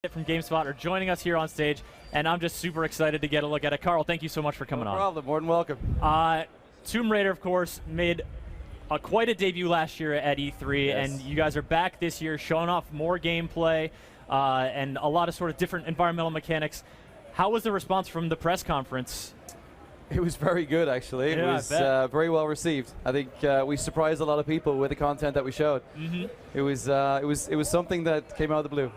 from GameSpot are joining us here on stage, and I'm just super excited to get a look at it. Carl, thank you so much for coming on. No problem, more than welcome. Tomb Raider, of course, made quite a debut last year at E3, Yes. and you guys are back this year showing off more gameplay and a lot of sort of different environmental mechanics. How was the response from the press conference? It was very good, actually. Yeah, it was very well received. I think we surprised a lot of people with the content that we showed. It was something that came out of the blue.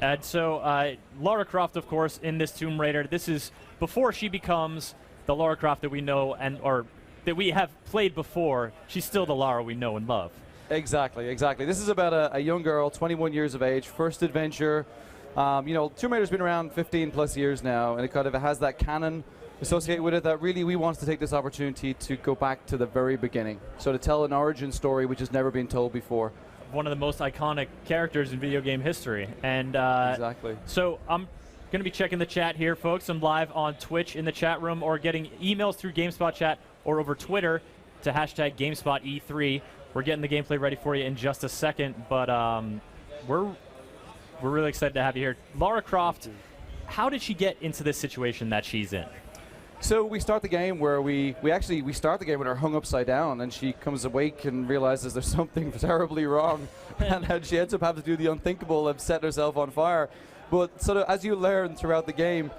And so Lara Croft, of course, in this Tomb Raider, this is before she becomes the Lara Croft that we know or that we have played before. She's still the Lara we know and love. Exactly, exactly. This is about a young girl, 21 years of age, first adventure. You know, Tomb Raider's been around 15 plus years now, and it kind of has that canon associated with it that really we want to take this opportunity to go back to the very beginning. So to tell an origin story which has never been told before. One of the most iconic characters in video game history. And exactly. So I'm going to be checking the chat here, folks. I'm live on Twitch in the chat room, or getting emails through GameSpot chat or over Twitter to hashtag GameSpotE3. We're getting the gameplay ready for you in just a second, but we're really excited to have you here. Lara Croft, how did she get into this situation that she's in? So we start the game where we start the game with her hung upside down, and she comes awake and realizes there's something terribly wrong, and then she ends up having to do the unthinkable of set herself on fire. But sort of as you learn throughout the game,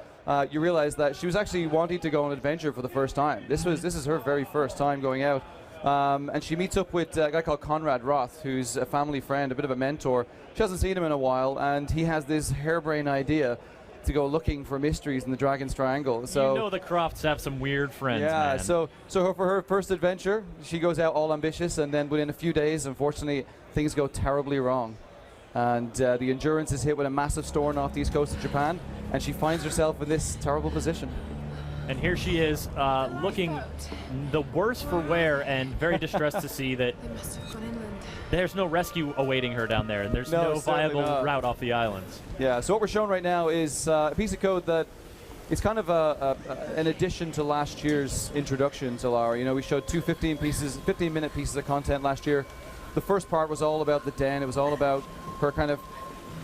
you realize that she was actually wanting to go on an adventure for the first time. This is her very first time going out, and she meets up with a guy called Conrad Roth, who's a family friend, a bit of a mentor. She hasn't seen him in a while, and he has this harebrained idea to go looking for mysteries in the Dragon's Triangle. So you know the Crofts have some weird friends, yeah, man. so for her first adventure, she goes out all ambitious, and then within a few days, unfortunately, things go terribly wrong. And the Endurance is hit with a massive storm off the east coast of Japan, and she finds herself in this terrible position. And here she is, looking the worse for wear and very distressed to see that there's no rescue awaiting her down there, and there's no viable route off the islands. Yeah, so what we're showing right now is a piece of code that it's kind of an addition to last year's introduction to Lara. You know, we showed two 15-minute pieces of content last year. The first part was all about the den. It was all about her kind of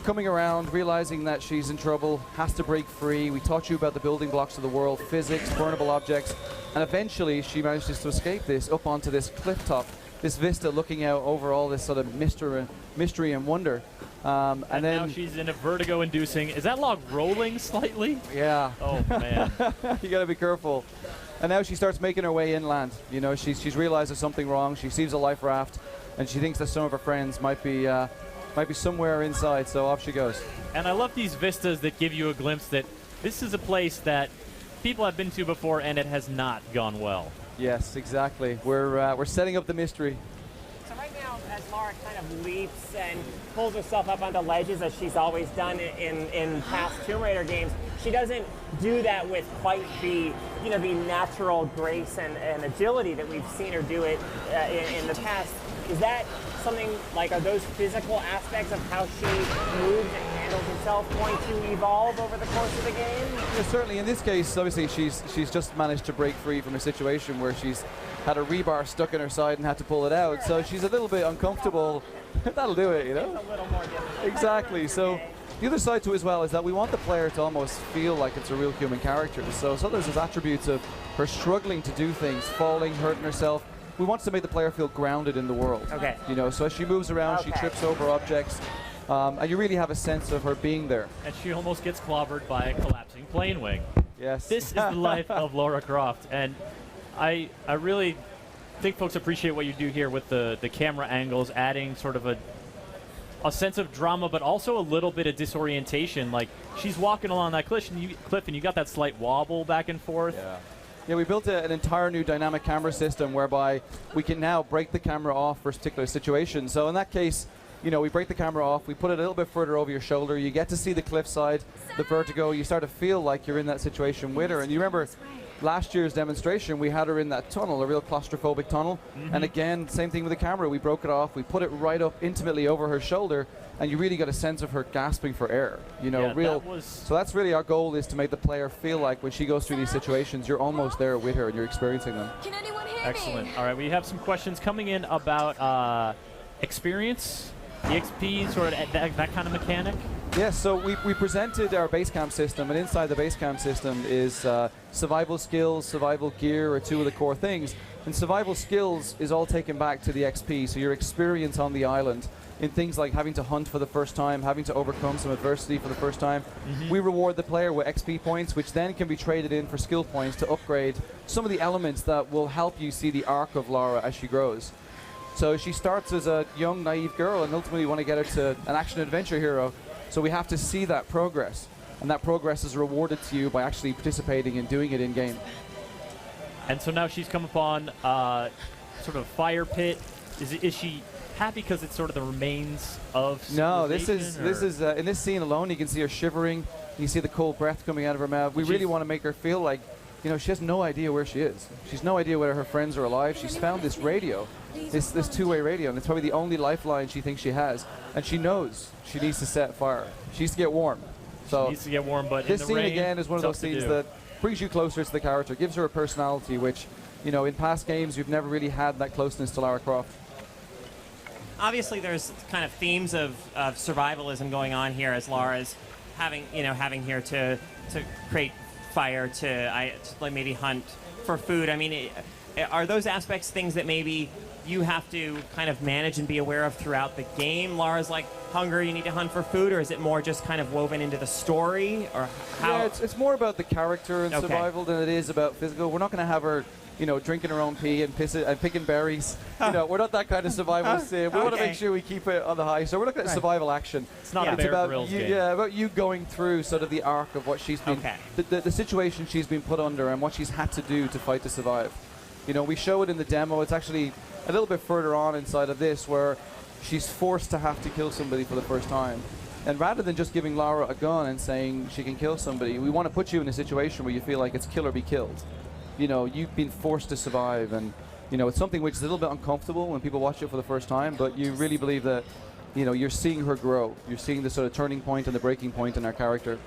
coming around, realizing that she's in trouble, has to break free. We taught you about the building blocks of the world, physics, burnable objects, and eventually she manages to escape this up onto this cliff top, this vista looking out over all this sort of mystery and wonder. And then now she's in a vertigo-inducing. Is that log rolling slightly? Yeah. Oh, man. You got to be careful. And now she starts making her way inland. You know, she's realized there's something wrong. She sees a life raft, and she thinks that some of her friends might be somewhere inside, so off she goes. And I love these vistas that give you a glimpse that this is a place that people have been to before, and it has not gone well. Yes, exactly. We're setting up the mystery. So right now, as Lara kind of leaps and pulls herself up onto ledges, as she's always done in past Tomb Raider games, she doesn't do that with quite the natural grace and agility that we've seen her do it in the past. Is that something like, are those physical aspects of how she moves and handles herself going to evolve over the course of the game? Yeah, certainly in this case, obviously she's just managed to break free from a situation where she's had a rebar stuck in her side and had to pull it out. So she's a little bit uncomfortable. That'll do it, you know? It's a little more difficult. Exactly. So the other side to it as well is that we want the player to almost feel like it's a real human character. So there's those attributes of her struggling to do things, falling, hurting herself. We want to make the player feel grounded in the world. Okay. You know, so as she moves around, she trips over objects, and you really have a sense of her being there. And she almost gets clobbered by a collapsing plane wing. Yes. This is the life of Lara Croft, and I really think folks appreciate what you do here with the camera angles, adding sort of a sense of drama, but also a little bit of disorientation. Like, she's walking along that cliff, and you got that slight wobble back and forth. Yeah. Yeah, we built an entire new dynamic camera system whereby we can now break the camera off for a particular situation. So in that case, you know, we break the camera off, we put it a little bit further over your shoulder, you get to see the cliffside, the vertigo, you start to feel like you're in that situation with her. And you remember last year's demonstration, we had her in that tunnel, a real claustrophobic tunnel. And again, same thing with the camera, we broke it off, we put it right up intimately over her shoulder, and you really got a sense of her gasping for air. You know, yeah, so that's really our goal, is to make the player feel like when she goes through these situations, you're almost there with her and you're experiencing them. Can anyone hear Excellent. me? All right, we have some questions coming in about experience, EXP, sort of that kind of mechanic. Yeah, so we presented our base camp system, and inside the base camp system is survival skills, survival gear are two of the core things. And survival skills is all taken back to the XP, so your experience on the island in things like having to hunt for the first time, having to overcome some adversity for the first time. We reward the player with XP points, which then can be traded in for skill points to upgrade some of the elements that will help you see the arc of Lara as she grows. So she starts as a young, naive girl, and ultimately want to get her to an action-adventure hero. So we have to see that progress, and that progress is rewarded to you by actually participating and doing it in-game. And so now she's come upon sort of fire pit. Is she happy because it's sort of the remains of No, this is civilization, in this scene alone, you can see her shivering. You see the cold breath coming out of her mouth. We really want to make her feel like, you know, she has no idea where she is. She's no idea whether her friends are alive. She's found this radio, this two-way radio, and it's probably the only lifeline she thinks she has. And she knows she needs to set fire. She needs to get warm. So she needs to get warm, but this in the scene rain, again is one of those scenes that brings you closer to the character, gives her a personality, which, you know, in past games you've never really had that closeness to Lara Croft. Obviously, there's kind of themes of survivalism going on here as Lara's having here to create fire, to like maybe hunt for food. I mean, are those aspects things that maybe you have to kind of manage and be aware of throughout the game? Lara's like hunger, you need to hunt for food, or is it more just kind of woven into the story, or how? Yeah, it's more about the character and survival than it is about physical. We're not going to have her, you know, drinking her own pee and picking berries. You know, we're not that kind of survival sim. We want to make sure we keep it on the high. So we're looking at survival action. It's not a Bear Grylls game. Yeah, about you going through sort of the arc of what she's been, the situation she's been put under and what she's had to do to fight to survive. You know, we show it in the demo. It's actually a little bit further on inside of this where she's forced to have to kill somebody for the first time. And rather than just giving Lara a gun and saying she can kill somebody, we want to put you in a situation where you feel like it's kill or be killed. You know, you've been forced to survive, and, you know, it's something which is a little bit uncomfortable when people watch it for the first time, but you really believe that, you know, you're seeing her grow. You're seeing the sort of turning point and the breaking point in our character.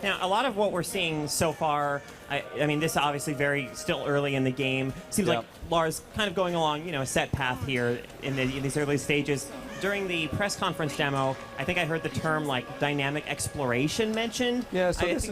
Now, a lot of what we're seeing so far, I mean, this is obviously very still early in the game. Seems like Lara's kind of going along, you know, a set path here in these early stages. During the press conference demo, I think I heard the term like dynamic exploration mentioned. Yeah, so this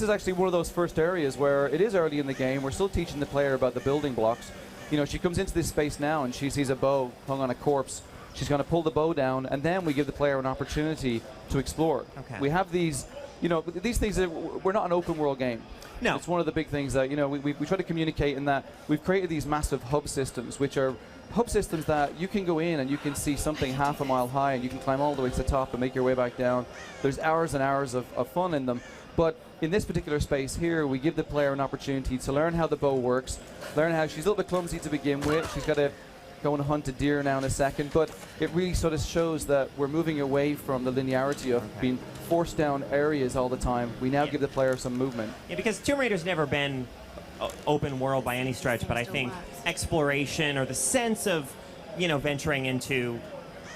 is actually one of those first areas where it is early in the game. We're still teaching the player about the building blocks. You know, she comes into this space now and she sees a bow hung on a corpse. She's going to pull the bow down, and then we give the player an opportunity to explore. Okay. We have these, you know, these things that we're not an open world game. No. It's one of the big things that, you know, we try to communicate in that we've created these massive hub systems, which are hub systems that you can go in and you can see something half a mile high and you can climb all the way to the top and make your way back down. There's hours and hours of fun in them. But in this particular space here, we give the player an opportunity to learn how the bow works, learn how she's a little bit clumsy to begin with. She's got to go and hunt a deer now in a second, but it really sort of shows that we're moving away from the linearity of being forced down areas all the time. We now give the player some movement. Yeah, because Tomb Raider's never been open world by any stretch, but I think exploration or the sense of, you know, venturing into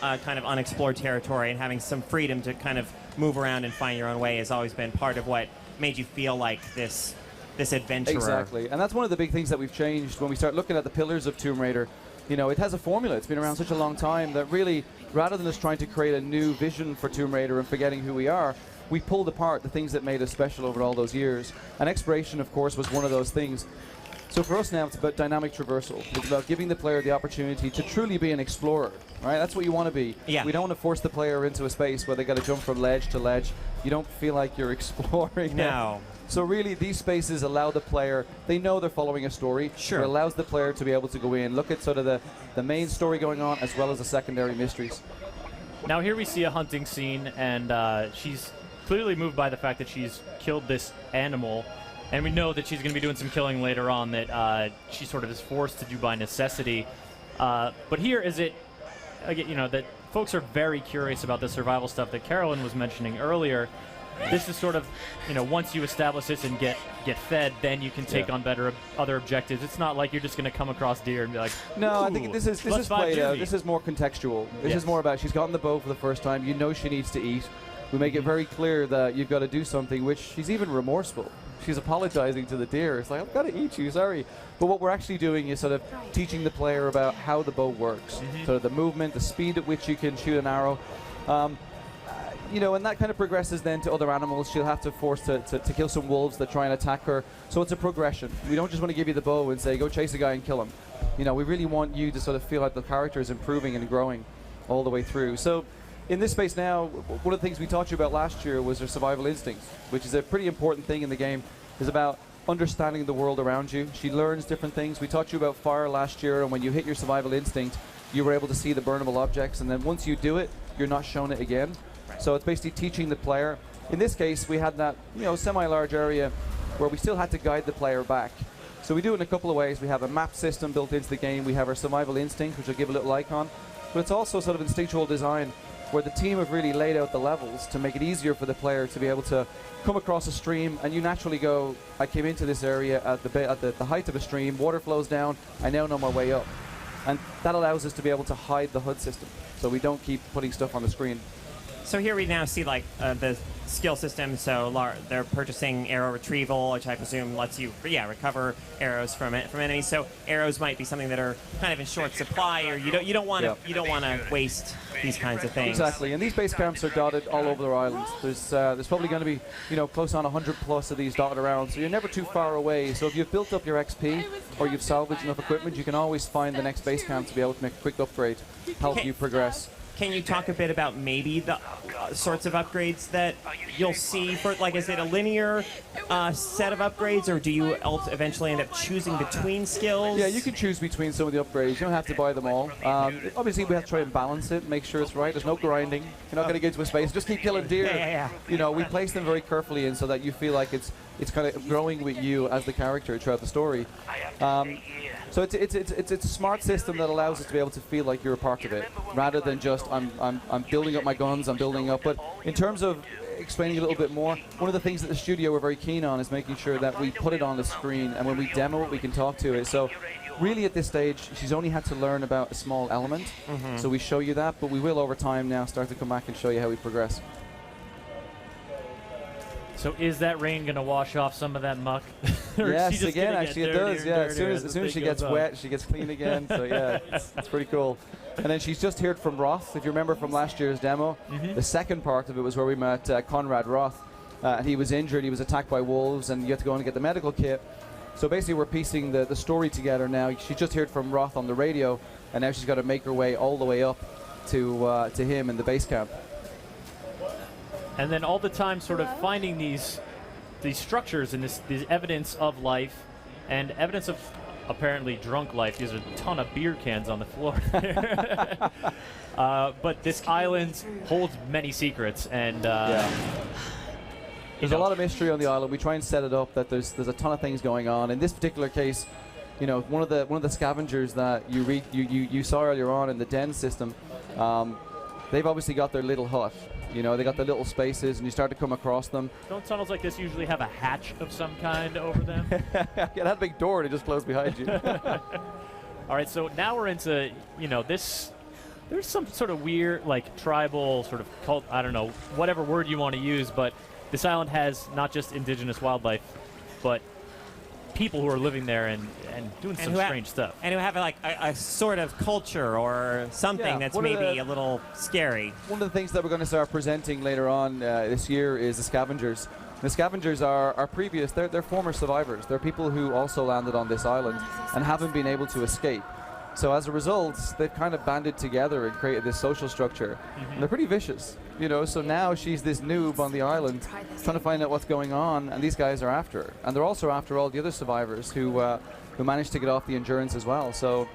kind of unexplored territory and having some freedom to kind of move around and find your own way has always been part of what made you feel like this adventurer. Exactly, and that's one of the big things that we've changed when we start looking at the pillars of Tomb Raider. You know, it has a formula. It's been around such a long time that really, rather than us trying to create a new vision for Tomb Raider and forgetting who we are, we pulled apart the things that made us special over all those years. And exploration, of course, was one of those things. So for us now, it's about dynamic traversal. It's about giving the player the opportunity to truly be an explorer, right? That's what you want to be. Yeah. We don't want to force the player into a space where they got to jump from ledge to ledge. You don't feel like you're exploring. No. So really, these spaces allow the player, they know they're following a story. Sure. It allows the player to be able to go in, look at sort of the main story going on, as well as the secondary mysteries. Now here we see a hunting scene, and she's clearly moved by the fact that she's killed this animal. And we know that she's going to be doing some killing later on that she sort of is forced to do by necessity. But here is it, you know, that folks are very curious about the survival stuff that Carolyn was mentioning earlier. This is sort of, you know, once you establish this and get fed, then you can take on other objectives. It's not like you're just going to come across deer and be like, no, I think this is played out. This is more contextual. This is more about she's gotten the bow for the first time. You know she needs to eat. We make it very clear that you've got to do something, which she's even remorseful. She's apologizing to the deer. It's like, I've got to eat you, sorry. But what we're actually doing is sort of teaching the player about how the bow works. Sort of the movement, the speed at which you can shoot an arrow. you know, and that kind of progresses then to other animals. She'll have to force to kill some wolves that try and attack her. So it's a progression. We don't just want to give you the bow and say, go chase a guy and kill him. You know, we really want you to sort of feel like the character is improving and growing all the way through. So in this space now, one of the things we taught you about last year was her survival instincts, which is a pretty important thing in the game. It's about understanding the world around you. She learns different things. We taught you about fire last year, and when you hit your survival instinct, you were able to see the burnable objects, and then once you do it, you're not shown it again. So it's basically teaching the player. In this case, we had that, you know, semi-large area where we still had to guide the player back. So we do it in a couple of ways. We have a map system built into the game. We have our survival instinct, which I'll give a little icon. But it's also sort of instinctual design, where the team have really laid out the levels to make it easier for the player to be able to come across a stream, and you naturally go, I came into this area at the height of a stream, water flows down, I now know my way up. And that allows us to be able to hide the HUD system, so we don't keep putting stuff on the screen. So here we now see like the skill system. So they're purchasing arrow retrieval, which I presume lets you, recover arrows from enemies. So arrows might be something that are kind of in short supply, or you don't want to waste these kinds of things. Exactly, and these base camps are dotted all over the island. There's probably going to be, you know, close on 100 plus of these dotted around, so you're never too far away. So if you've built up your XP or you've salvaged enough equipment, you can always find the next base camp to be able to make a quick upgrade, help you progress. Can you talk a bit about maybe the sorts of upgrades that you'll see? For like, is it a linear set of upgrades, or do you eventually end up choosing between skills? Yeah, you can choose between some of the upgrades. You don't have to buy them all. Obviously, we have to try and balance it, make sure it's right. There's no grinding. You're not going to get into a space. Just keep killing deer. Yeah. You know, we place them very carefully in so that you feel like it's kind of growing with you as the character throughout the story. So it's a smart system that allows us to be able to feel like you're a part of it, rather than just I'm building up my guns, I'm building up. But in terms of explaining a little bit more, one of the things that the studio were very keen on is making sure that we put it on the screen, and when we demo it, we can talk to it. So really at this stage, she's only had to learn about a small element. So we show you that, but we will over time now start to come back and show you how we progress. So is that rain going to wash off some of that muck? Yes, again, actually it does. Yeah, as soon as she gets wet, she gets clean again. So yeah, it's pretty cool. And then she's just heard from Roth. If you remember from last year's demo, the second part of it was where we met Conrad Roth. And he was injured, he was attacked by wolves, and you had to go and get the medical kit. So basically we're piecing the story together now. She just heard from Roth on the radio, and now she's got to make her way all the way up to him in the base camp. And then all the time sort of finding these structures and this evidence of life and evidence of apparently drunk life. There's a ton of beer cans on the floor there. But this island holds many secrets, and there's a lot of mystery on the island. We try and set it up that there's a ton of things going on. In this particular case, you know, one of the scavengers that you saw earlier on in the den system, they've obviously got their little hut. You know, they got the little spaces, and you start to come across them. Don't tunnels like this usually have a hatch of some kind over them? Yeah, that big door, and it just closed behind you. All right, so now we're into, you know, this. There's some sort of weird, like, tribal sort of cult, I don't know, whatever word you want to use, but this island has not just indigenous wildlife, but people who are living there and doing some strange stuff. And who have like a sort of culture or something that's maybe a little scary. One of the things that we're going to start presenting later on this year is the scavengers. The scavengers are previous, they're former survivors. They're people who also landed on this island and haven't been able to escape. So as a result, they've kind of banded together and created this social structure. And they're pretty vicious, you know, so now she's this noob on the island trying to find out what's going on, and these guys are after her. And they're also after all the other survivors who managed to get off the Endurance as well. So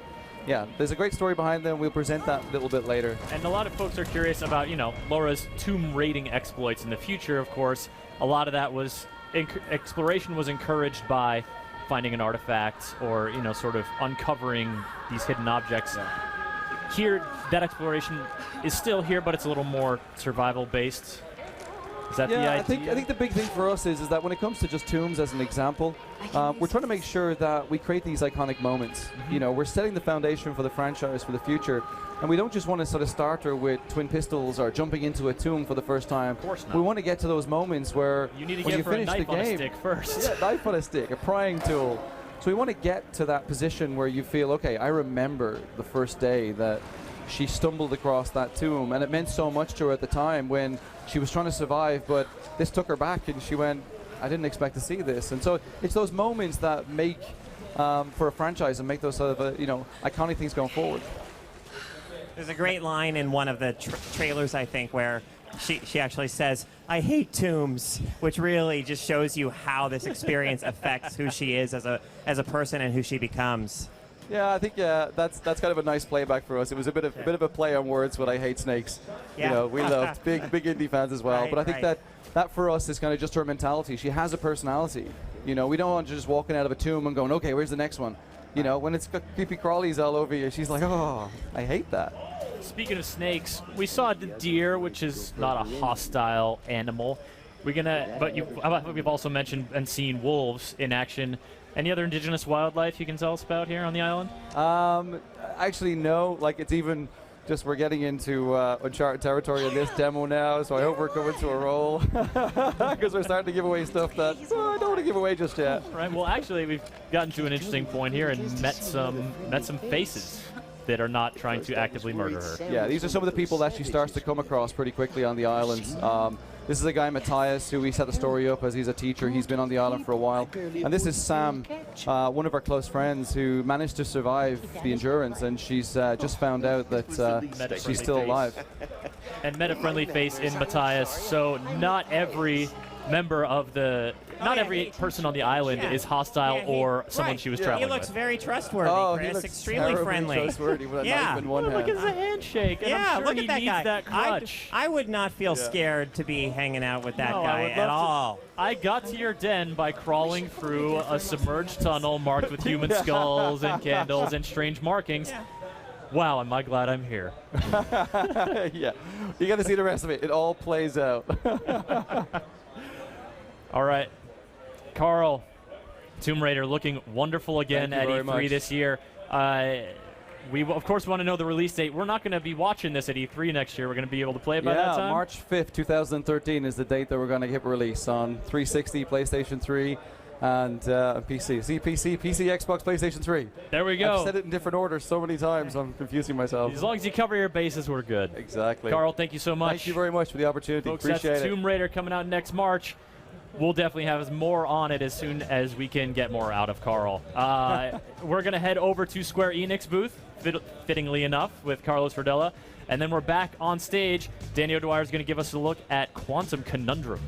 yeah, there's a great story behind them. We'll present that a little bit later. And a lot of folks are curious about, you know, Laura's tomb raiding exploits in the future. Of course, a lot of that was exploration was encouraged by finding an artifact or, you know, sort of uncovering these hidden objects. Here, that exploration is still here, but it's a little more survival-based. Is that the idea? I think the big thing for us is that when it comes to just tombs as an example, we're trying to make sure that we create these iconic moments. You know, we're setting the foundation for the franchise for the future, and we don't just want to sort of start her with twin pistols or jumping into a tomb for the first time. Of course not. We want to get to those moments where you need to when get you for a finish knife the on game, a stick first. Yeah, knife on a stick, a prying tool. So we want to get to that position where you feel, okay, I remember the first day that she stumbled across that tomb, and it meant so much to her at the time when she was trying to survive, but this took her back, and she went, I didn't expect to see this. And so it's those moments that make, for a franchise, and make those sort of, iconic things going forward. There's a great line in one of the trailers, I think, where she actually says, I hate tombs, which really just shows you how this experience affects who she is as a person and who she becomes. Yeah, I think that's kind of a nice playback for us. It was a bit of a play on words, but I hate snakes. Yeah. We loved big indie fans as well. Right, but I think that for us is kind of just her mentality. She has a personality. We don't want you just walking out of a tomb and going, okay, where's the next one? When it's got creepy crawlies all over you, she's like, oh, I hate that. Speaking of snakes, we saw the deer, which is not a hostile animal. But we've also mentioned and seen wolves in action. Any other indigenous wildlife you can tell us about here on the island? Actually, no. It's even just we're getting into uncharted territory in this demo now, so I hope we're coming to a roll because we're starting to give away stuff that I don't want to give away just yet. Right. Well, actually, we've gotten to an interesting point here and met some faces that are not trying to actively murder her. Yeah, these are some of the people that she starts to come across pretty quickly on the islands. This is a guy, Matthias, who we set the story up as he's a teacher. He's been on the island for a while. And this is Sam, one of our close friends who managed to survive the endurance, and she's just found out that she's still alive. And met a friendly face in Matthias, so not every member of every person on the island is hostile or someone she was traveling with. He looks very trustworthy, Chris. He looks extremely friendly. Trustworthy with a knife in one hand. Look at the handshake. And I'm sure look he at that needs guy. that clutch. I would not feel scared to be hanging out with that guy at all. I got to your den by crawling through a submerged tunnel marked with human skulls and candles and strange markings. Yeah. Wow, am I glad I'm here. Yeah, you got to see the rest of it. It all plays out. All right, Carl, Tomb Raider looking wonderful again at E3 this year. We, of course, want to know the release date. We're not going to be watching this at E3 next year. We're going to be able to play it by that time? March 5th, 2013 is the date that we're going to hit release on 360, PlayStation 3, and PC. See, PC, Xbox, PlayStation 3. There we go. I've said it in different orders so many times, I'm confusing myself. As long as you cover your bases, we're good. Exactly. Carl, thank you so much. Thank you very much for the opportunity. Folks, appreciate that's it. Tomb Raider coming out next March. We'll definitely have more on it as soon as we can get more out of Carl. We're going to head over to Square Enix booth, fittingly enough, with Carlos Verdella. And then we're back on stage. Danny O'Dwyer is going to give us a look at Quantum Conundrum.